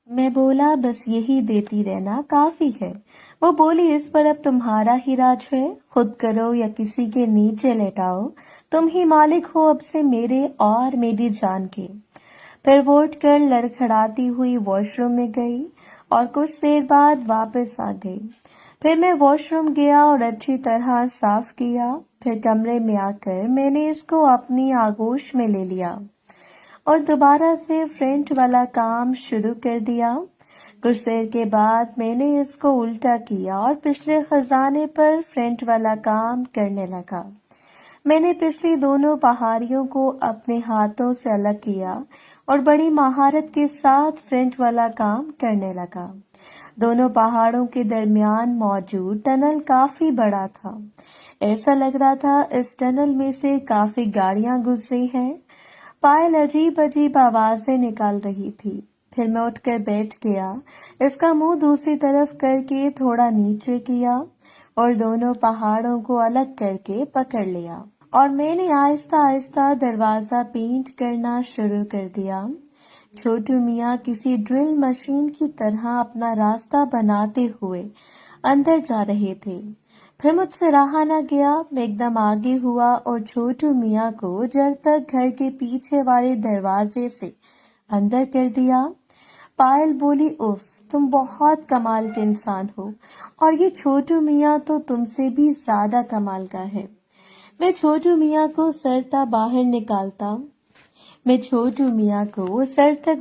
मैं बोला बस यही देती रहना काफी है। वो बोली इस पर अब तुम्हारा ही राज है, खुद करो या किसी के नीचे लेटाओ, तुम ही मालिक हो अब से मेरे और मेरी जान के। फिर वो उठकर लड़खड़ाती हुई वॉशरूम में गई और कुछ देर बाद वापस आ गई। फिर मैं वॉशरूम गया और अच्छी तरह साफ किया। फिर कमरे में आकर मैंने इसको अपनी आगोश में ले लिया और दोबारा से फ्रंट वाला काम शुरू कर दिया। कुछ देर के बाद मैंने इसको उल्टा किया और पिछले खजाने पर फ्रंट वाला काम करने लगा। मैंने पिछली दोनों पहाड़ियों को अपने हाथों से अलग किया और बड़ी महारत के साथ फ्रंट वाला काम करने लगा। दोनों पहाड़ों के दरमियान मौजूद टनल काफी बड़ा था। ऐसा लग रहा था इस टनल में से काफी गाड़ियां गुजरी हैं। पायल अजीब अजीब आवाजें निकाल रही थी। फिर मैं उठकर बैठ गया, इसका मुंह दूसरी तरफ करके थोड़ा नीचे किया और दोनों पहाड़ों को अलग करके पकड़ लिया और मैंने आहिस्ता आहिस्ता दरवाजा पेंट करना शुरू कर दिया। छोटू मियाँ किसी ड्रिल मशीन की तरह अपना रास्ता बनाते हुए अंदर जा रहे थे। फिर मुझसे रहा न गया, मैं एकदम आगे हुआ और छोटू मियाँ को जड़ तक घर के पीछे वाले दरवाजे से अंदर कर दिया। पायल बोली उफ, तुम बहुत कमाल के इंसान हो और ये छोटू मियाँ तो तुमसे भी ज्यादा कमाल का है। मैं छोटू मियाँ को सर तक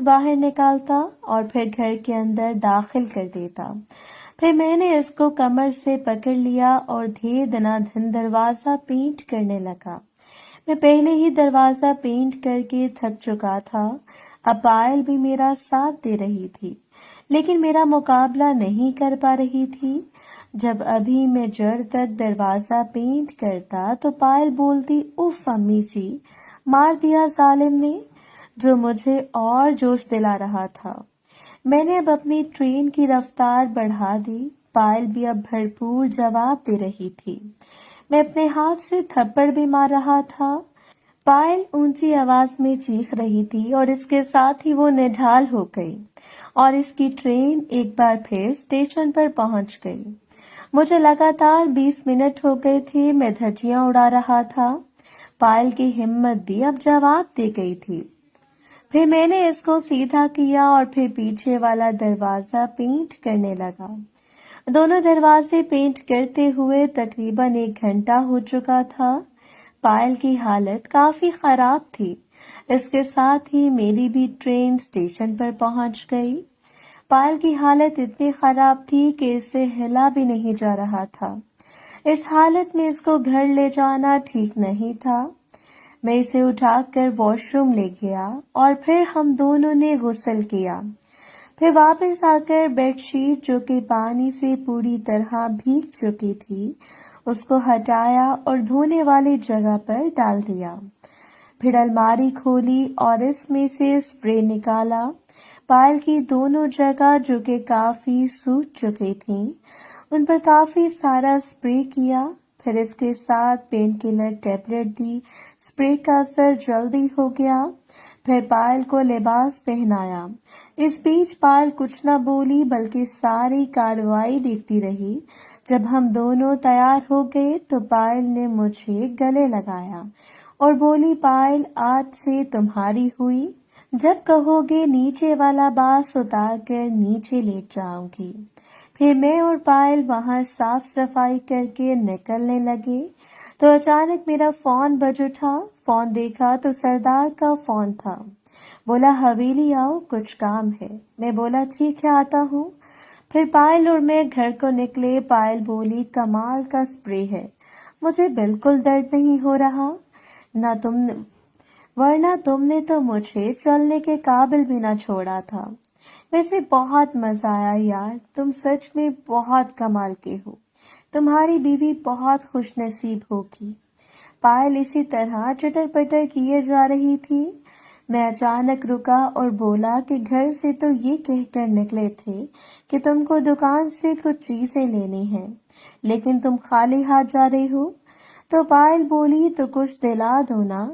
बाहर निकालता और फिर घर के अंदर दाखिल कर देता। फिर मैंने इसको कमर से पकड़ लिया और धीरे धनाधन दरवाजा पेंट करने लगा। मैं पहले ही दरवाजा पेंट करके थक चुका था। अब पायल भी मेरा साथ दे रही थी, लेकिन मेरा मुकाबला नहीं कर पा रही थी। जब अभी मैं जड़ तक दरवाजा पेंट करता तो पायल बोलती उफ अम्मी जी, मार दिया जालिम ने, जो मुझे और जोश दिला रहा था। मैंने अब अपनी ट्रेन की रफ्तार बढ़ा दी। पायल भी अब भरपूर जवाब दे रही थी। मैं अपने हाथ से थप्पड़ भी मार रहा था। पायल ऊंची आवाज में चीख रही थी और इसके साथ ही वो निढाल हो गई और इसकी ट्रेन एक बार फिर स्टेशन पर पहुंच गई। मुझे लगातार 20 मिनट हो गए थे, मैं धज्जियां उड़ा रहा था। पायल की हिम्मत भी अब जवाब दे गई थी। फिर मैंने इसको सीधा किया और फिर पीछे वाला दरवाजा पेंट करने लगा। दोनों दरवाजे पेंट करते हुए तकरीबन 1 घंटा हो चुका था। पायल की हालत काफी खराब थी। इसके साथ ही मेरी भी ट्रेन स्टेशन पर पहुंच गई। पायल की हालत इतनी खराब थी कि इससे हिला भी नहीं जा रहा था। इस हालत में इसको घर ले जाना ठीक नहीं था। मैं इसे उठाकर वॉशरूम ले गया और फिर हम दोनों ने गुस्ल किया। फिर वापस आकर बेडशीट जो कि पानी से पूरी तरह भीग चुकी थी, उसको हटाया और धोने वाली जगह पर डाल दिया। फिर अलमारी खोली और इसमें से स्प्रे निकाला। पायल की दोनों जगह जो कि काफी सूज चुकी थी, उन पर काफी सारा स्प्रे किया। फिर इसके साथ पेन किलर टैबलेट दी। स्प्रे का असर जल्दी हो गया। फिर पायल को लिबास पहनाया। इस बीच पायल कुछ न बोली बल्कि सारी कार्रवाई देखती रही। जब हम दोनों तैयार हो गए तो पायल ने मुझे गले लगाया और बोली पायल, आज से तुम्हारी हुई। जब कहोगे नीचे वाला बांस उतार कर नीचे लेट जाऊंगी। फिर मैं और पायल वहां साफ सफाई करके निकलने लगे तो अचानक मेरा फोन बज उठा। फोन देखा तो सरदार का फोन था। बोला हवेली आओ, कुछ काम है। मैं बोला ठीक है आता हूँ। फिर पायल और मैं घर को निकले। पायल बोली कमाल का स्प्रे है, मुझे बिल्कुल दर्द नहीं हो रहा, वरना तुमने तो मुझे चलने के काबिल भी ना छोड़ा था। वैसे बहुत मजा आया यार, तुम सच में बहुत कमाल के हो। तुम्हारी बीवी बहुत खुशनसीब होगी। पायल इसी तरह चटर पटर किए जा रही थी। मैं अचानक रुका और बोला कि घर से तो ये कहकर निकले थे कि तुमको दुकान से कुछ चीजें लेनी है, लेकिन तुम खाली हाथ जा रही हो। तो पायल बोली तो कुछ दिला दो ना,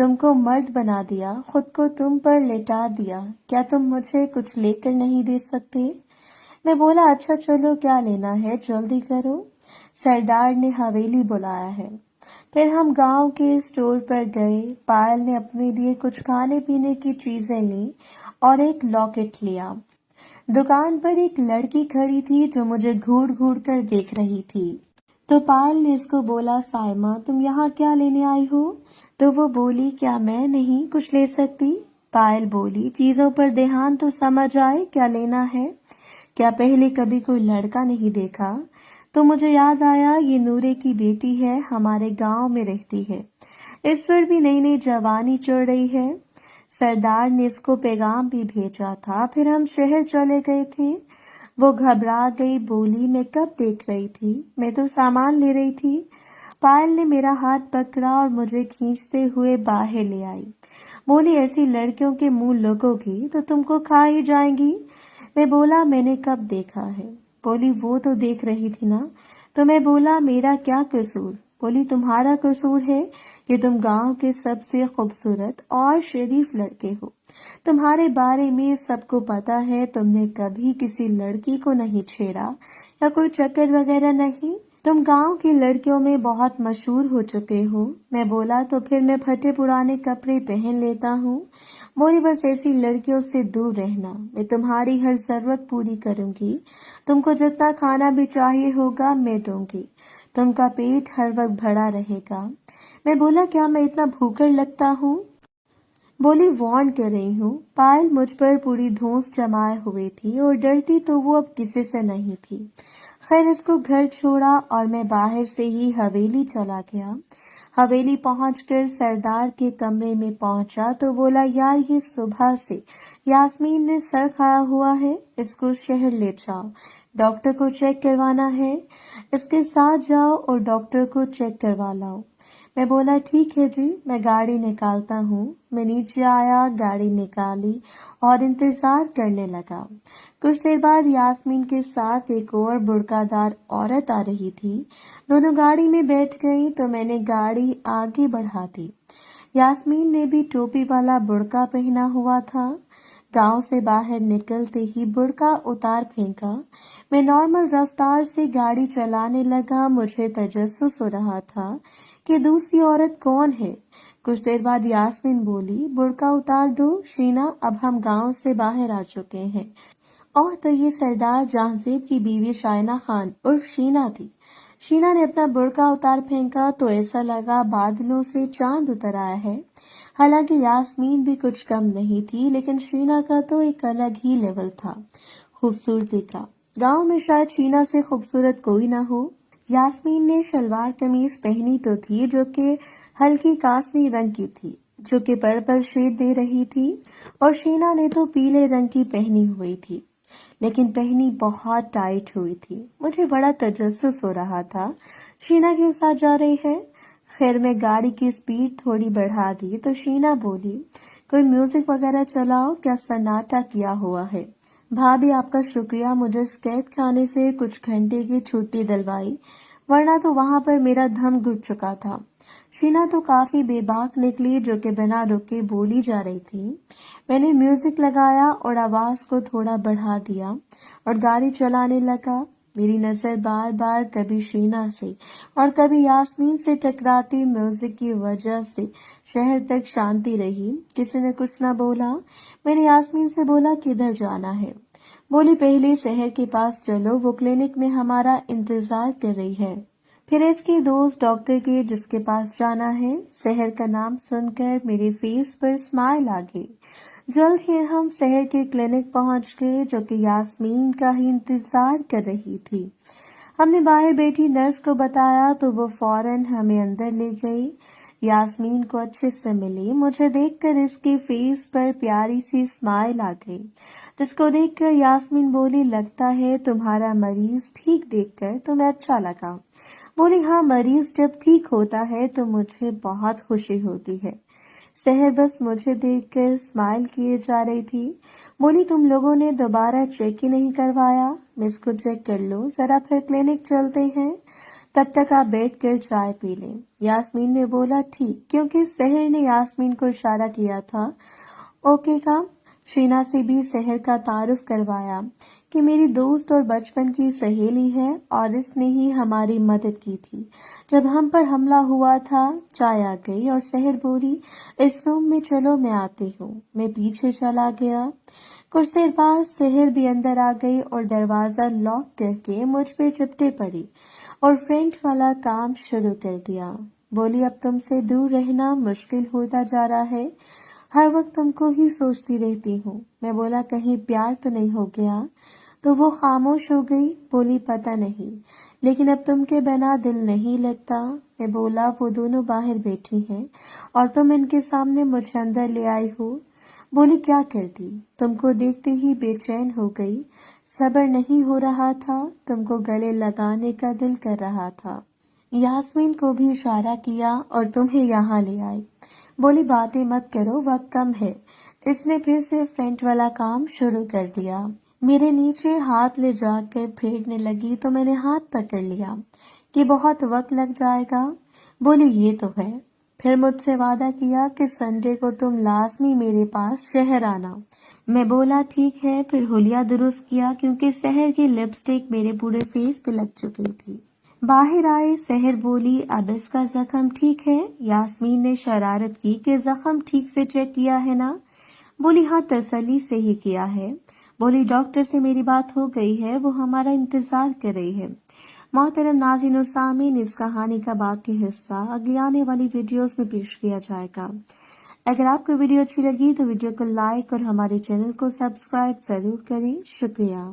تم کو مرد بنا دیا، خود کو تم پر لٹا دیا، کیا تم مجھے کچھ لے کر نہیں دے سکتے؟ میں بولا اچھا چلو کیا لینا ہے جلدی کرو، سردار نے حویلی بلایا ہے۔ پھر ہم گاؤں کے اسٹور پر گئے، پائل نے اپنے لیے کچھ کھانے پینے کی چیزیں لیں اور ایک لاکٹ لیا۔ دکان پر ایک لڑکی کھڑی تھی جو مجھے گھور گھور کر دیکھ رہی تھی، تو پائل نے اس کو بولا سائمہ تم یہاں کیا لینے آئی ہو؟ تو وہ بولی کیا میں نہیں کچھ لے سکتی؟ پائل بولی چیزوں پر دھیان تو سمجھ آئے کیا لینا ہے، کیا پہلے کبھی کوئی لڑکا نہیں دیکھا؟ تو مجھے یاد آیا یہ نورے کی بیٹی ہے، ہمارے گاؤں میں رہتی ہے، اس پر بھی نئی نئی جوانی چڑھ رہی ہے۔ سردار نے اس کو پیغام بھی بھیجا تھا۔ پھر ہم شہر چلے گئے تھے۔ وہ گھبرا گئی، بولی میں کب دیکھ رہی تھی، میں تو سامان لے رہی تھی۔ پائل نے میرا ہاتھ پکڑا اور مجھے کھینچتے ہوئے باہر لے آئی، بولی ایسی لڑکیوں کے منہ لگو گی تو تم کو کھا ہی جائیں گی۔ میں بولا میں نے کب دیکھا ہے؟ بولی وہ تو دیکھ رہی تھی نا۔ تو میں بولا میرا کیا قصور؟ بولی تمہارا قصور ہے کہ تم گاؤں کے سب سے خوبصورت اور شریف لڑکے ہو، تمہارے بارے میں سب کو پتا ہے، تم نے کبھی کسی لڑکی کو نہیں چھیڑا یا کوئی چکر وغیرہ نہیں، تم گاؤں کی لڑکیوں میں بہت مشہور ہو چکے ہو۔ میں بولا تو پھر میں پھٹے پرانے کپڑے پہن لیتا ہوں۔ بولی بس ایسی لڑکیوں سے دور رہنا، میں تمہاری ہر ضرورت پوری کروں گی، تم کو جتنا کھانا بھی چاہیے ہوگا میں دوں گی، تم کا پیٹ ہر وقت بھرا رہے گا۔ میں بولا کیا میں اتنا بھوکڑ لگتا ہوں؟ بولی وارن کر رہی ہوں۔ پائل مجھ پر پوری دھونس جمائے ہوئے تھی اور ڈرتی تو وہ اب کسی سے نہیں تھی۔ خیر اس کو گھر چھوڑا اور میں باہر سے ہی حویلی چلا گیا۔ حویلی پہنچ کر سردار کے کمرے میں پہنچا تو بولا یار یہ صبح سے یاسمین نے سر کھایا ہوا ہے، اس کو شہر لے جاؤ، ڈاکٹر کو چیک کروانا ہے، اس کے ساتھ جاؤ اور ڈاکٹر کو چیک کروا لاؤ۔ میں بولا ٹھیک ہے جی، میں گاڑی نکالتا ہوں۔ میں نیچے آیا، گاڑی نکالی اور انتظار کرنے لگا۔ کچھ دیر بعد یاسمین کے ساتھ ایک اور برقع دار عورت آ رہی تھی، دونوں گاڑی میں بیٹھ گئی تو میں نے گاڑی آگے بڑھا دی۔ یاسمین نے بھی ٹوپی والا برقع پہنا ہوا تھا۔ گاؤں سے باہر نکلتے ہی برقع اتار پھینکا۔ میں نارمل رفتار سے گاڑی چلانے لگا، مجھے تجسس ہو رہا تھا کہ دوسری عورت کون ہے۔ کچھ دیر بعد یاسمین بولی برقع اتار دو شینا، اب ہم گاؤں سے باہر آ چکے ہیں، اور تو یہ سردار جہانزیب کی بیوی شائنہ خان عرف شینا تھی۔ شینا نے اپنا برقع اتار پھینکا تو ایسا لگا بادلوں سے چاند اتر آیا ہے۔ حالانکہ یاسمین بھی کچھ کم نہیں تھی، لیکن شینا کا تو ایک الگ ہی لیول تھا خوبصورتی کا۔ گاؤں میں شاید شینا سے خوبصورت کوئی نہ ہو۔ یاسمین نے شلوار قمیض پہنی تو تھی جو کہ ہلکی کاسنی رنگ کی تھی، جو کہ پرپل شیڈ دے رہی تھی، اور شینا نے تو پیلے رنگ کی پہنی ہوئی تھی، لیکن پہنی بہت ٹائٹ ہوئی تھی۔ مجھے بڑا تجسس ہو رہا تھا شینا کے ساتھ جا رہی ہے۔ خیر میں گاڑی کی سپیڈ تھوڑی بڑھا دی تو شینا بولی کوئی میوزک وغیرہ چلاؤ، کیا سناٹا کیا ہوا ہے؟ بھابھی آپ کا شکریہ، مجھے اس قید خانے سے کچھ گھنٹے کی چھٹی دلوائی، ورنہ تو وہاں پر میرا دم گھٹ چکا تھا۔ شینا تو کافی بے باک نکلی، جو کہ بنا رکے بولی جا رہی تھی۔ میں نے میوزک لگایا اور آواز کو تھوڑا بڑھا دیا اور گاڑی چلانے لگا۔ میری نظر بار بار کبھی شینا سے اور کبھی یاسمین سے ٹکراتی، میوزک کی وجہ سے شہر تک شانتی رہی، کسی نے کچھ نہ بولا۔ میں نے یاسمین سے بولا کدھر جانا ہے؟ بولی پہلے شہر کے پاس چلو، وہ کلینک میں ہمارا انتظار کر رہی ہے۔ پھر اس کی دوست ڈاکٹر کے جس کے پاس جانا ہے۔ شہر کا نام سن کر میرے فیس پر اسمائل آ گئی۔ جلد ہی ہم شہر کے کلینک پہنچ گئے، جو کہ یاسمین کا ہی انتظار کر رہی تھی۔ ہم نے باہر بیٹھی نرس کو بتایا تو وہ فوراً ہمیں اندر لے گئی۔ یاسمین کو اچھے سے ملی، مجھے دیکھ کر اس کے فیس پر پیاری سی اسمائل آ گئی، جس کو دیکھ کر یاسمین بولی لگتا ہے تمہارا مریض ٹھیک دیکھ کر تمہیں اچھا لگا۔ بولی ہاں، مریض جب ٹھیک ہوتا ہے تو مجھے بہت خوشی ہوتی ہے۔ سحر بس مجھے دیکھ کر اسمائل کیے جا رہی تھی۔ بولی تم لوگوں نے دوبارہ چیک ہی نہیں کروایا، میں اس کو چیک کر لوں ذرا، پھر کلینک چلتے ہیں۔ तब तक आप बैठ कर चाय पी लें। यास्मीन ने बोला ठीक, क्योंकि सहर ने यास्मीन को इशारा किया था ओके का। शीना से भी सहर का तारुफ करवाया कि मेरी दोस्त और बचपन की सहेली है और इसने ही हमारी मदद की थी जब हम पर हमला हुआ था। चाय आ गई और सहर बोली इस रूम में चलो, मैं आती हूँ। मैं पीछे चला गया। कुछ देर बाद सहर भी अंदर आ गई और दरवाजा लॉक करके मुझ पे चिपटे पड़ी और फ्रेंच वाला काम शुरू कर दिया। बोली अब तुमसे दूर रहना मुश्किल होता जा रहा है, हर वक्त तुमको ही सोचती रहती हूँ। मैं बोला कहीं प्यार तो नहीं हो गया? तो वो खामोश हो गई। बोली पता नहीं, लेकिन अब तुम के बिना दिल नहीं लगता। मैं बोला वो दोनों बाहर बैठी हैं और तुम इनके सामने मुझे अंदर ले आई हो। बोली क्या करती, तुमको देखते ही बेचैन हो गई, सब्र नहीं हो रहा था, तुमको गले लगाने का दिल कर रहा था। यास्मीन को भी इशारा किया और तुम्हें यहाँ ले आई। बोली बातें मत करो, वक्त कम है। इसने फिर से फ्रेंच वाला काम शुरू कर दिया। मेरे नीचे हाथ ले जाकर फेरने लगी तो मैंने हाथ पकड़ लिया कि बहुत वक्त लग जाएगा। बोली ये तो है। फिर मुझसे वादा किया कि संडे को तुम लाजमी मेरे पास शहर आना। मैं बोला ठीक है। फिर हुलिया दुरुस्त किया क्योंकि सहर की लिपस्टिक मेरे पूरे फेस पे लग चुकी थी। बाहर आए, सहर बोली अब इसका जख्म ठीक है? यास्मीन ने शरारत की कि जख्म ठीक से चेक किया है ना? बोली हाँ, तसल्ली से ही किया है। बोली डॉक्टर से मेरी बात हो गई है, वो हमारा इंतजार कर रही है। मोहतरम नाज़रीन और सामीन, इस कहानी का बाकी हिस्सा अगली आने वाली वीडियोस में पेश किया जाएगा। अगर आपको वीडियो अच्छी लगी तो वीडियो को लाइक और हमारे चैनल को सब्सक्राइब जरूर करें। शुक्रिया।